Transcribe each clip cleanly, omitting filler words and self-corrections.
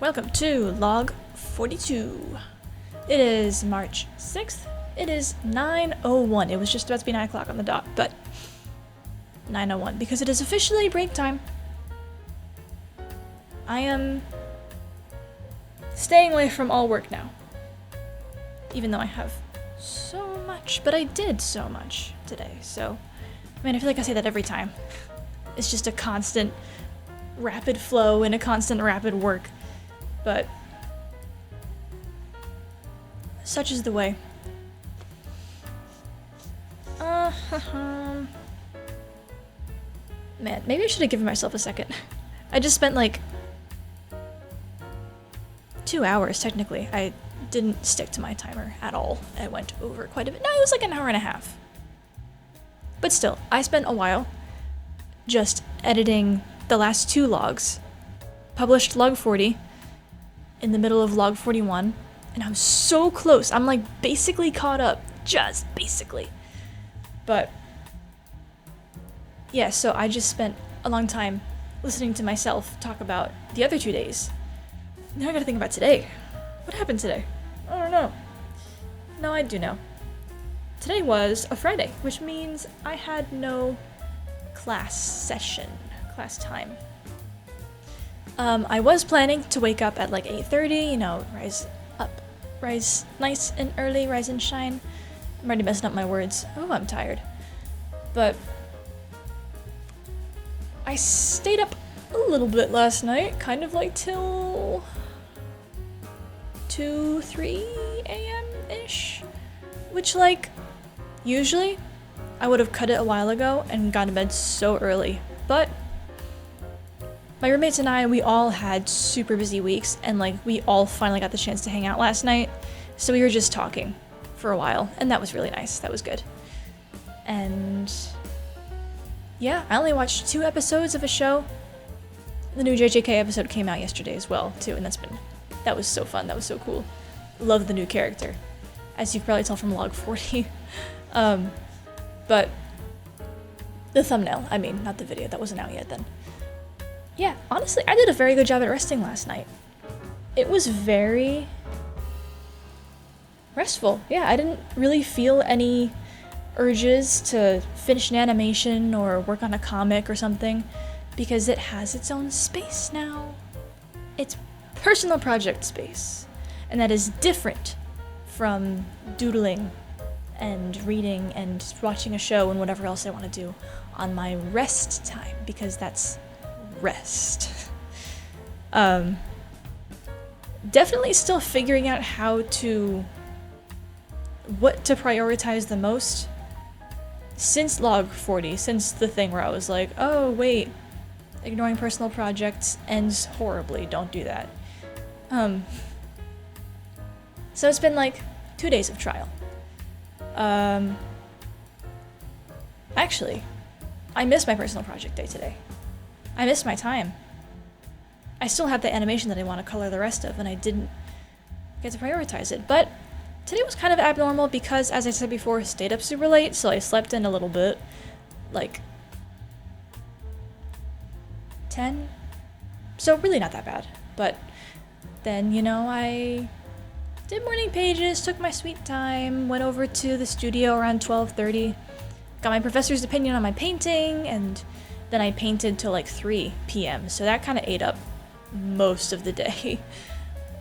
welcome to log 42. It is March 6th. It is 9:01. It was just about to be 9 o'clock on the dot, but 9:01 because it is officially break time. I am staying away from all work now, even though I have so much, but I did so much today, so I mean, I feel like I say that every time. It's just a constant rapid flow and a constant rapid work, but such is the way. Man, maybe I should have given myself a second. I just spent like 2 hours technically. I didn't stick to my timer at all. I went over quite a bit. No, it was like an hour and a half. But still, I spent a while just editing the last 2 logs. Published log 40 in the middle of log 41, and I'm so close. I'm like basically caught up, just basically. But yeah, so I just spent a long time listening to myself talk about the other 2 days. Now I gotta think about today. What happened today? I don't know. No, I do know. Today was a Friday, which means I had no class time. I was planning to wake up at like 8:30, you know, rise nice and early, rise and shine. I'm already messing up my words. Oh, I'm tired. But I stayed up a little bit last night, kind of like till 2, 3 a.m.-ish, which like, usually I would have cut it a while ago and gone to bed so early, but my roommates and I, we all had super busy weeks, and like we all finally got the chance to hang out last night, so we were just talking for a while, and that was really nice. That was good. And yeah, I only watched 2 episodes of a show. The new JJK episode came out yesterday as well too, and that was so fun. That was so cool. Love the new character, as you can probably tell from log 40. But the thumbnail, I mean, not the video, that wasn't out yet then. Yeah, honestly, I did a very good job at resting last night. It was very restful. Yeah, I didn't really feel any urges to finish an animation or work on a comic or something, because it has its own space now. It's personal project space, and that is different from doodling and reading and watching a show and whatever else I want to do on my rest time, because that's rest. Definitely still figuring out what to prioritize the most since log 40, since the thing where I was like, oh wait, ignoring personal projects ends horribly, don't do that. So it's been like 2 days of trial. Actually, I missed my personal project day today. I missed my time. I still have the animation that I want to color the rest of, and I didn't get to prioritize it. But today was kind of abnormal because, as I said before, I stayed up super late, so I slept in a little bit. Like 10? So really not that bad. But then, you know, I did morning pages, took my sweet time, went over to the studio around 12:30, got my professor's opinion on my painting, and then I painted till like 3 p.m. So that kind of ate up most of the day.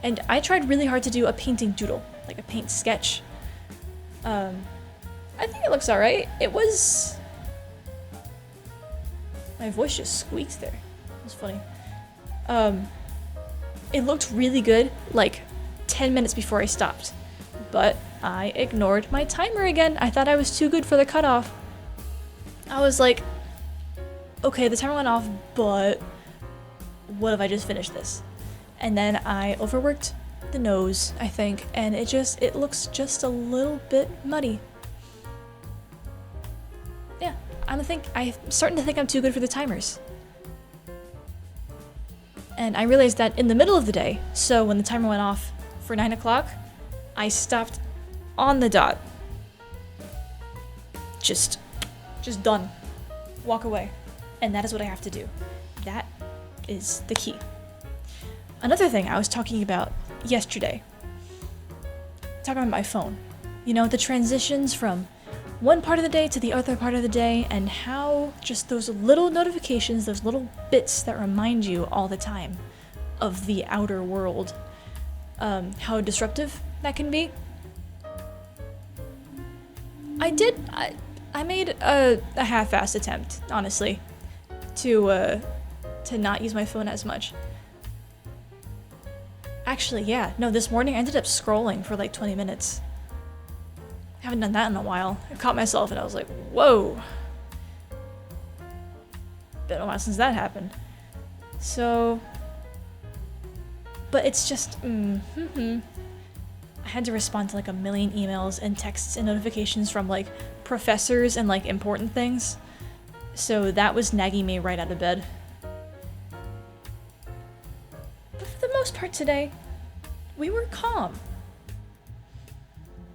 And I tried really hard to do a painting doodle, like a paint sketch. I think it looks alright. It was... My voice just squeaked there. It was funny. It looked really good, like 10 minutes before I stopped. But I ignored my timer again. I thought I was too good for the cutoff. I was like, okay, the timer went off, but what if I just finished this? And then I overworked the nose, I think, and it looks just a little bit muddy. Yeah, I'm starting to think I'm too good for the timers. And I realized that in the middle of the day, so when the timer went off for 9 o'clock, I stopped on the dot. Just done. Walk away. And that is what I have to do. That is the key. Another thing I was talking about yesterday, talking about my phone. You know, the transitions from one part of the day to the other part of the day, and how just those little notifications, those little bits that remind you all the time of the outer world, how disruptive that can be. I made a half-assed attempt, honestly, to not use my phone as much. Actually, yeah, no, this morning I ended up scrolling for like 20 minutes. I haven't done that in a while. I caught myself and I was like, whoa. Been a while since that happened. So, but it's just, I had to respond to like a million emails and texts and notifications from like professors and like important things. So that was nagging me right out of bed. But for the most part today, we were calm.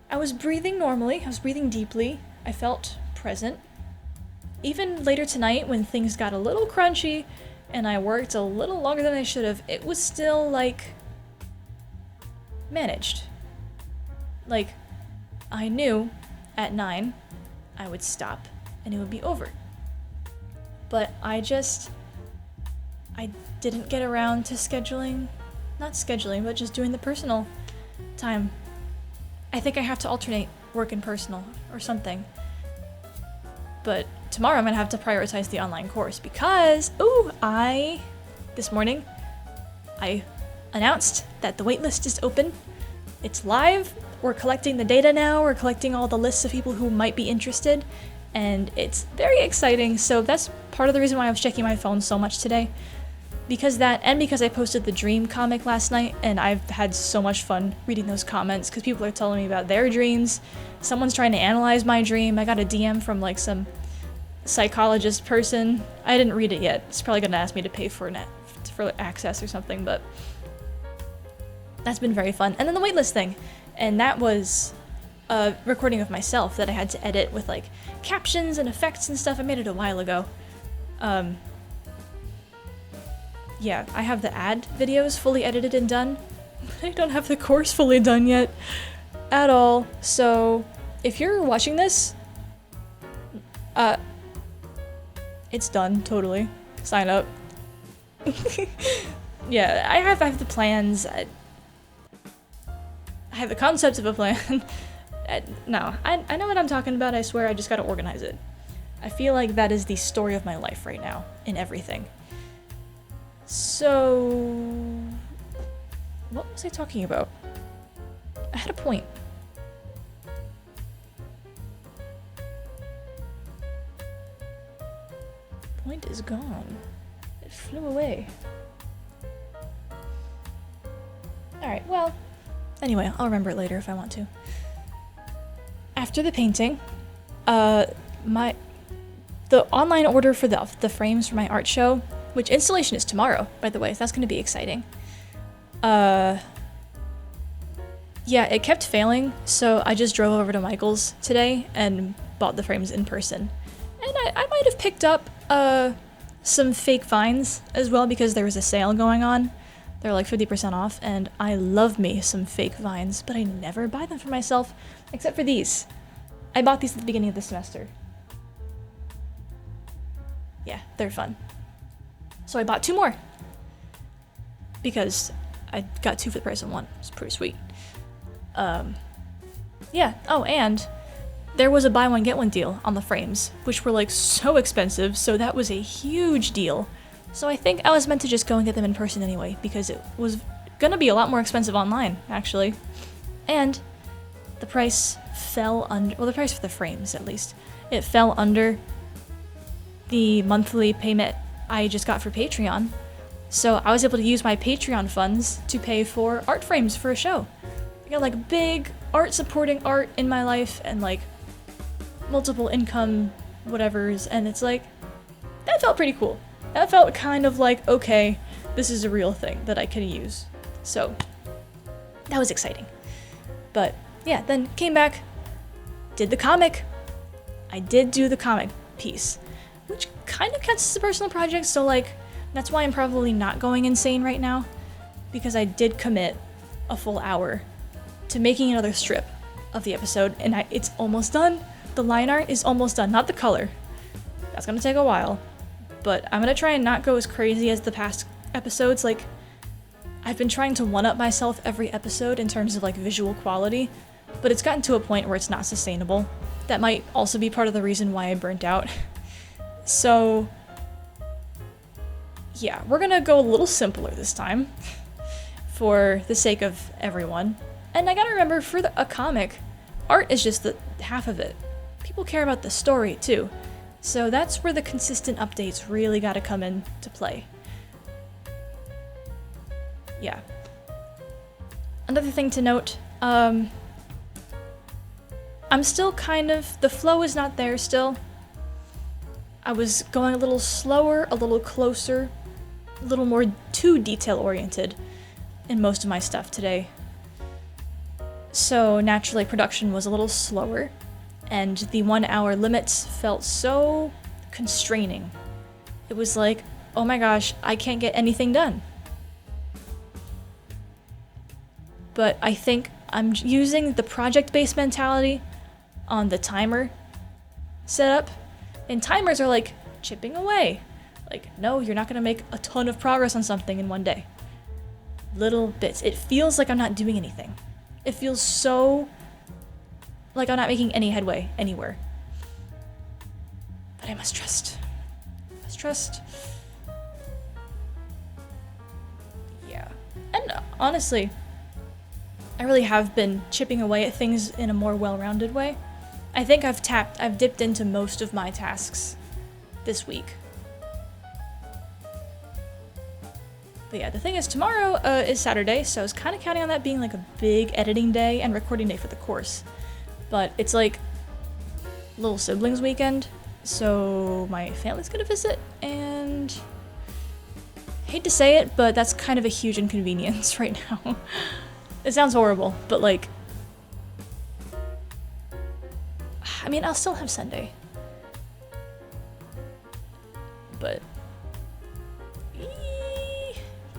I was breathing normally, I was breathing deeply, I felt present. Even later tonight when things got a little crunchy and I worked a little longer than I should have, it was still like managed. Like, I knew at 9 I would stop and it would be over. But I didn't get around to not scheduling, but just doing the personal time. I think I have to alternate work and personal or something. But tomorrow I'm gonna have to prioritize the online course because, this morning, I announced that the waitlist is open. It's live. We're collecting the data now. We're collecting all the lists of people who might be interested. And it's very exciting. So that's part of the reason why I was checking my phone so much today. Because I posted the dream comic last night, and I've had so much fun reading those comments because people are telling me about their dreams. Someone's trying to analyze my dream. I got a DM from like some psychologist person. I didn't read it yet. It's probably gonna ask me to pay for access or something, but that's been very fun. And then the waitlist thing, and that was a recording of myself that I had to edit with like captions and effects and stuff. I made it a while ago. Yeah, I have the ad videos fully edited and done. I don't have the course fully done yet at all. So if you're watching this, it's done, totally. Sign up. Yeah, I have the plans. I have the concepts of a plan. No, I know what I'm talking about, I swear, I just gotta organize it. I feel like that is the story of my life right now, in everything. So, what was I talking about? I had a point. Point is gone. It flew away. Alright, well, anyway, I'll remember it later if I want to. After the painting, the online order for the frames for my art show, which installation is tomorrow, by the way, so that's going to be exciting. Yeah, it kept failing, so I just drove over to Michael's today and bought the frames in person. And I might have picked up some fake vines as well because there was a sale going on. They're like 50% off, and I love me some fake vines, but I never buy them for myself, except for these. I bought these at the beginning of the semester. Yeah, they're fun. So I bought 2 more. Because I got 2 for the price of 1. It's pretty sweet. Yeah, oh, and there was a buy one get one deal on the frames, which were like so expensive, so that was a huge deal. So I think I was meant to just go and get them in person anyway, because it was gonna be a lot more expensive online, actually. And the price fell under, well, the price for the frames at least, it fell under the monthly payment I just got for Patreon. So I was able to use my Patreon funds to pay for art frames for a show. I got like big art supporting art in my life and like multiple income whatevers, and it's like, that felt pretty cool. That felt kind of like, okay, this is a real thing that I can use. So that was exciting. But yeah, then came back, did the comic. I did do the comic piece, which kind of counts as a personal project, so like, that's why I'm probably not going insane right now. because I did commit a full hour to making another strip of the episode, and it's almost done. The line art is almost done, not the color. That's gonna take a while, but I'm gonna try and not go as crazy as the past episodes. Like, I've been trying to one-up myself every episode in terms of like visual quality, but it's gotten to a point where it's not sustainable. That might also be part of the reason why I burnt out. So yeah, we're gonna go a little simpler this time for the sake of everyone. And I gotta remember, for a comic, art is just the half of it. People care about the story too. So that's where the consistent updates really gotta come into play. Yeah. Another thing to note, I'm still kind of, the flow is not there still. I was going a little slower, a little closer, a little more too detail-oriented in most of my stuff today. So naturally production was a little slower, and the 1 hour limits felt so constraining. It was like, oh my gosh, I can't get anything done. But I think I'm using the project-based mentality on the timer setup, and timers are like chipping away. Like, no, you're not gonna make a ton of progress on something in one day. Little bits. It feels like I'm not doing anything. It feels so like I'm not making any headway anywhere. But I must trust. I must trust. Yeah. And honestly, I really have been chipping away at things in a more well-rounded way. I think I've dipped into most of my tasks this week. But yeah, the thing is, tomorrow is Saturday, so I was kind of counting on that being like a big editing day and recording day for the course. But it's like little siblings weekend, so my family's gonna visit, and hate to say it, but that's kind of a huge inconvenience right now. It sounds horrible, but like, I mean, I'll still have Sunday. But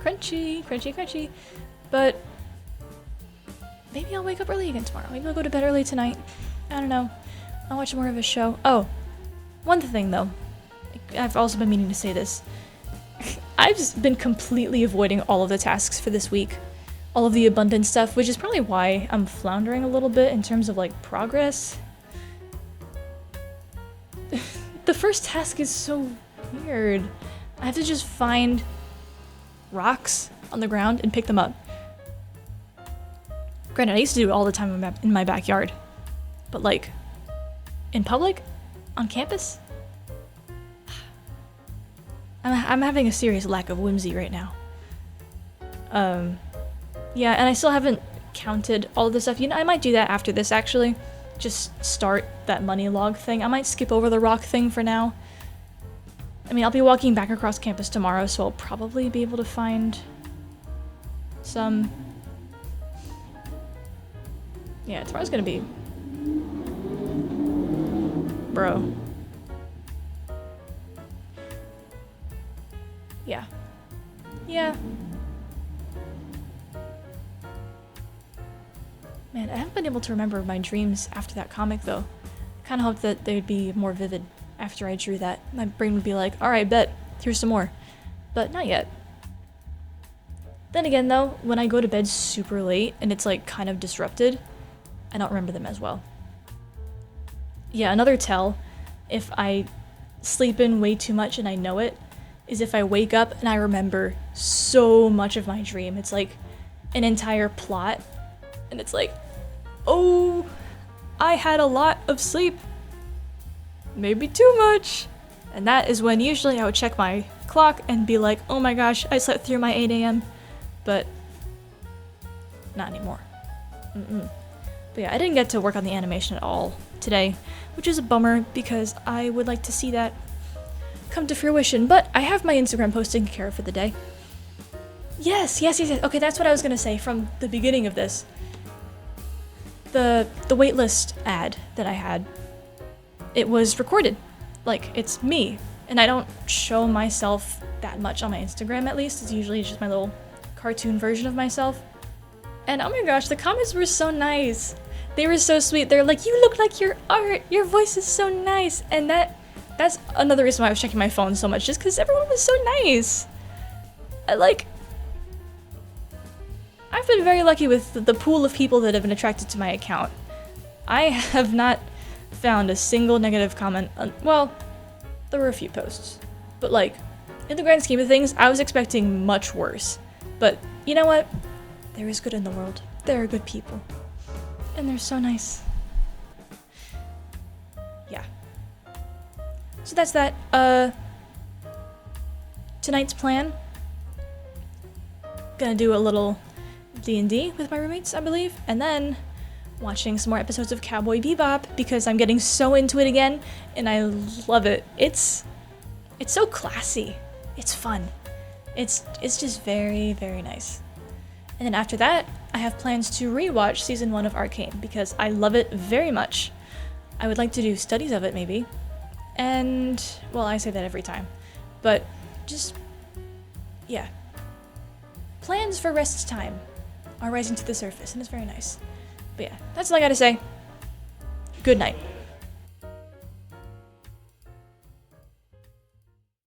crunchy. But maybe I'll wake up early again tomorrow. Maybe I'll go to bed early tonight. I don't know. I'll watch more of a show. Oh, one thing though. I've also been meaning to say this. I've just been completely avoiding all of the tasks for this week. All of the abundant stuff, which is probably why I'm floundering a little bit in terms of like progress. The first task is so weird. I have to just find rocks on the ground and pick them up. Granted, I used to do it all the time in my backyard. But like, in public? On campus? I'm having a serious lack of whimsy right now. Yeah, and I still haven't counted all of this stuff. You know, I might do that after this, actually. Just start that money log thing. I might skip over the rock thing for now. I mean, I'll be walking back across campus tomorrow, so I'll probably be able to find some... Yeah, tomorrow's gonna be... Bro. Yeah. Yeah. Man, I haven't been able to remember my dreams after that comic, though. I kind of hoped that they would be more vivid after I drew that. My brain would be like, alright, bet, here's some more. But not yet. Then again, though, when I go to bed super late and it's like kind of disrupted, I don't remember them as well. Yeah, another tell, if I sleep in way too much and I know it, is if I wake up and I remember so much of my dream. It's like an entire plot, and it's like, oh, I had a lot of sleep. Maybe too much. And that is when usually I would check my clock and be like, oh my gosh, I slept through my 8 a.m. But not anymore. But yeah, I didn't get to work on the animation at all today, which is a bummer because I would like to see that come to fruition. But I have my Instagram post taken care of for the day. Yes. Okay, that's what I was gonna say from the beginning of this. The waitlist ad that I had, it was recorded. Like, it's me. And I don't show myself that much on my Instagram, at least. It's usually just my little cartoon version of myself. And oh my gosh, the comments were so nice. They were so sweet. They're like, you look like your art. Your voice is so nice. And that's another reason why I was checking my phone so much, just because everyone was so nice. I've been very lucky with the pool of people that have been attracted to my account. I have not found a single negative comment. Well, there were a few posts. But like, in the grand scheme of things, I was expecting much worse. But you know what? There is good in the world. There are good people. And they're so nice. Yeah. So that's that. Tonight's plan. Gonna do a little D&D with my roommates, I believe. And then watching some more episodes of Cowboy Bebop because I'm getting so into it again and I love it. It's so classy. It's fun. It's just very, very nice. And then after that, I have plans to rewatch season 1 of Arcane because I love it very much. I would like to do studies of it maybe. And, well, I say that every time. But just, yeah. Plans for rest time are rising to the surface and it's very nice. But yeah, that's all I gotta say. Good night.